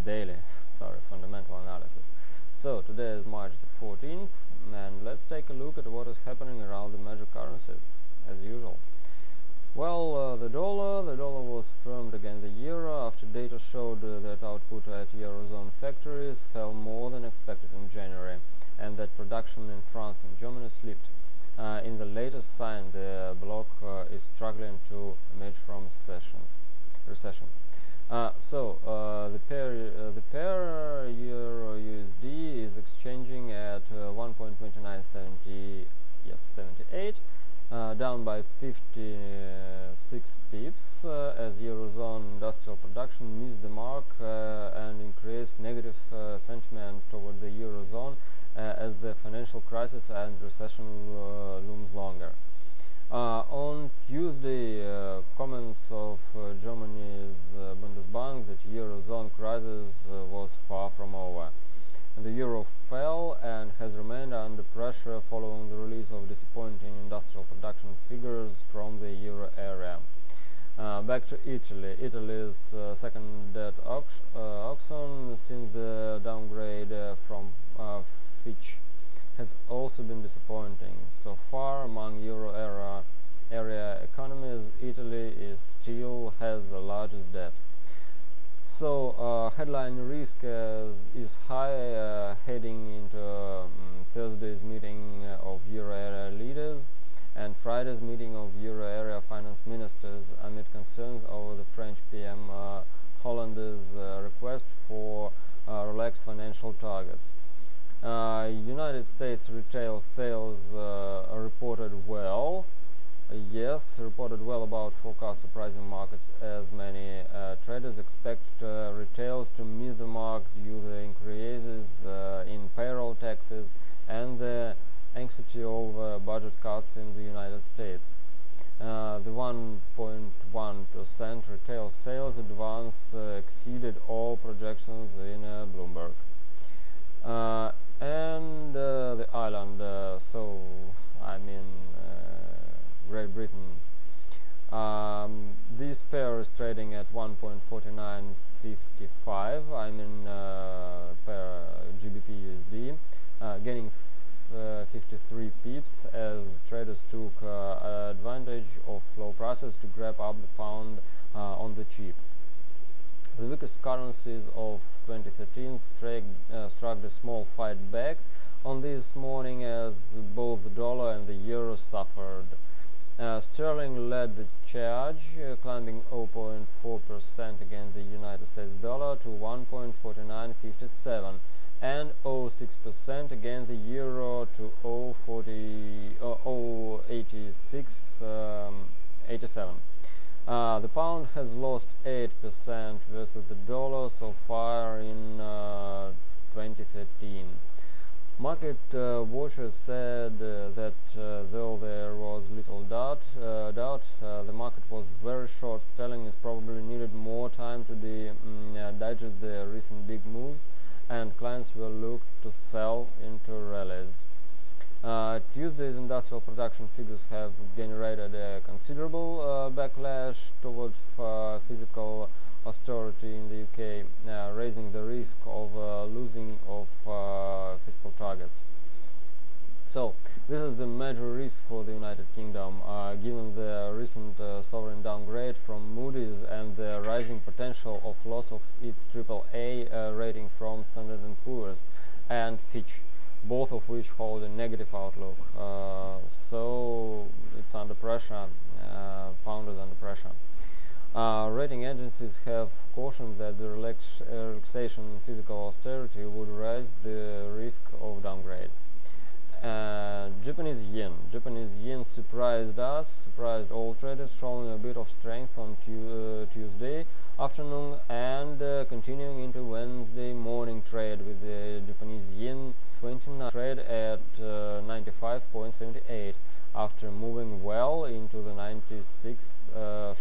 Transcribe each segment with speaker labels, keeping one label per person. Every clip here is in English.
Speaker 1: daily fundamental analysis. So today is March the 14th, and let's take a look at what is happening around the major currencies as usual. Well, the dollar was firmed against the euro after data showed that output at Eurozone factories fell more than expected in January, and that production in France and Germany slipped. In the latest sign, the bloc is struggling to emerge from recession. The pair Euro USD is exchanging at 1.2978. Down by 56 pips as Eurozone industrial production missed the mark and increased negative sentiment toward the Eurozone as the financial crisis and recession looms longer. On Tuesday, comments of Germany's Bundesbank that Eurozone crisis was far from over. The euro fell and has remained under pressure following the release of disappointing industrial production figures from the euro area. Back to Italy. Italy's second debt auction since the downgrade from Fitch has also been disappointing. So far, among euro area economies, Italy still has the largest debt. So headline risk is high heading into Thursday's meeting of euro area leaders and Friday's meeting of euro area finance ministers amid concerns over the French PM Hollande's request for relaxed financial targets. United States retail sales reported well. Reported well about forecast surprising markets, as many traders expect retails to miss the mark due to the increases in payroll taxes and the anxiety over budget cuts in the United States. The 1.1% retail sales advance exceeded all projections in Bloomberg. The island, Great Britain. This pair is trading at 1.4955. Per GBP USD, gaining 53 pips as traders took advantage of low prices to grab up the pound on the cheap. The weakest currencies of 2013 struck a small fight back on this morning as both the dollar and the euro suffered. Sterling led the charge, climbing 0.4% against the United States dollar to 1.4957 and 0.6% against the euro to 0.8687. The pound has lost 8% versus the dollar so far in 2013. Market watchers said that though there was little doubt, the market was very short. Selling is probably needed more time to digest the recent big moves, and clients will look to sell into rallies. Tuesday's industrial production figures have generated a considerable backlash towards fiscal austerity in the UK, raising the risk of losing of fiscal targets. So this is the major risk for the United Kingdom, given the recent sovereign downgrade from Moody's and the rising potential of loss of its AAA rating from Standard & Poor's and Fitch, both of which hold a negative outlook. So it's under pressure, pound is under pressure. Rating agencies have cautioned that the relaxation in fiscal austerity would raise the risk of downgrade. Japanese yen surprised all traders, showing a bit of strength on Tuesday afternoon and continuing into Wednesday morning trade, with the Japanese yen 29 trade at 95.78 after moving well into the 96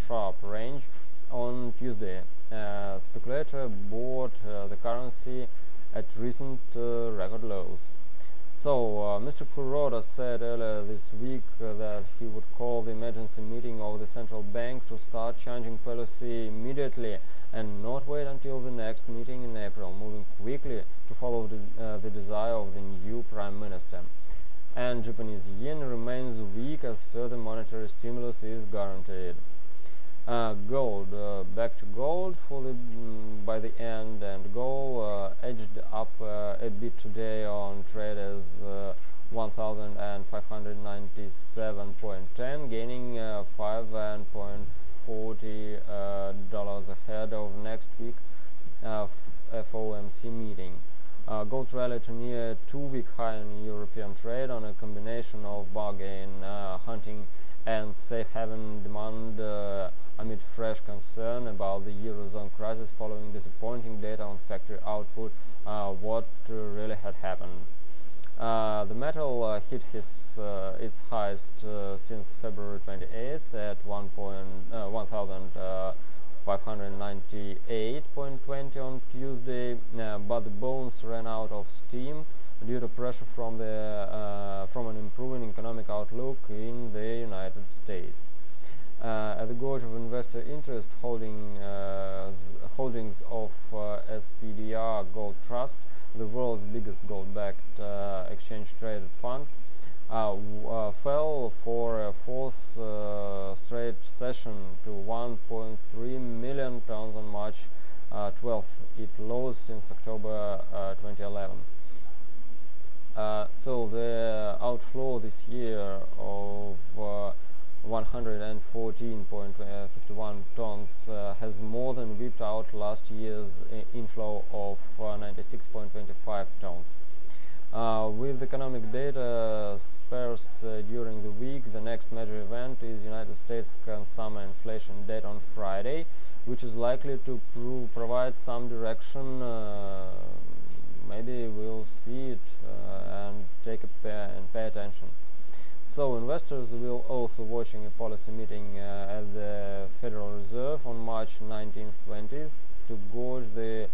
Speaker 1: sharp range on Tuesday. Speculator bought the currency at recent record lows. So Mr. Kuroda said earlier this week that he would call the emergency meeting of the central bank to start changing policy immediately and not wait until next meeting in April, moving quickly to follow the desire of the new Prime Minister. And Japanese yen remains weak as further monetary stimulus is guaranteed. Gold, back to gold for the by the end, and gold edged up a bit today on trade as 1,597.10, gaining $5.40 ahead of next week FOMC meeting. Gold rallied to near two-week high in European trade on a combination of bargain hunting and safe haven demand amid fresh concern about the Eurozone crisis following disappointing data on factory output. What really had happened. The metal hit its highest since February 28th at 1,598.20 on Tuesday, but the bones ran out of steam due to pressure from an improving economic outlook in the United States. At the gauge of investor interest, holdings of SPDR Gold Trust, the world's biggest gold-backed exchange-traded fund, fell for a fourth straight session to 1.3 million tons on March 12th, its lowest since October 2011. So the outflow this year of 114.51 tons has more than wiped out last year's inflow of 96.25 tons. With economic data sparse during the week, the next major event is United States consumer inflation data on Friday, which is likely to provide some direction. Maybe we'll see it and pay attention. So investors will also watching a policy meeting at the Federal Reserve on March 19th, 20th to gauge the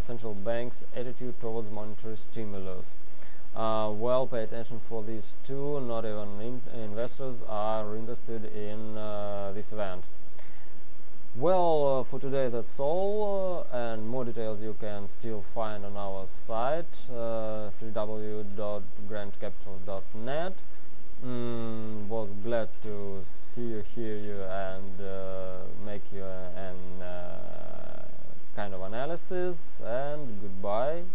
Speaker 1: central bank's attitude towards monetary stimulus. Well, pay attention for these two. Not even investors are interested in this event. Well, for today that's all, and more details you can still find on our site, www.grandcapital.net. Was glad to see you, hear you, and make you an kind of analysis, and goodbye.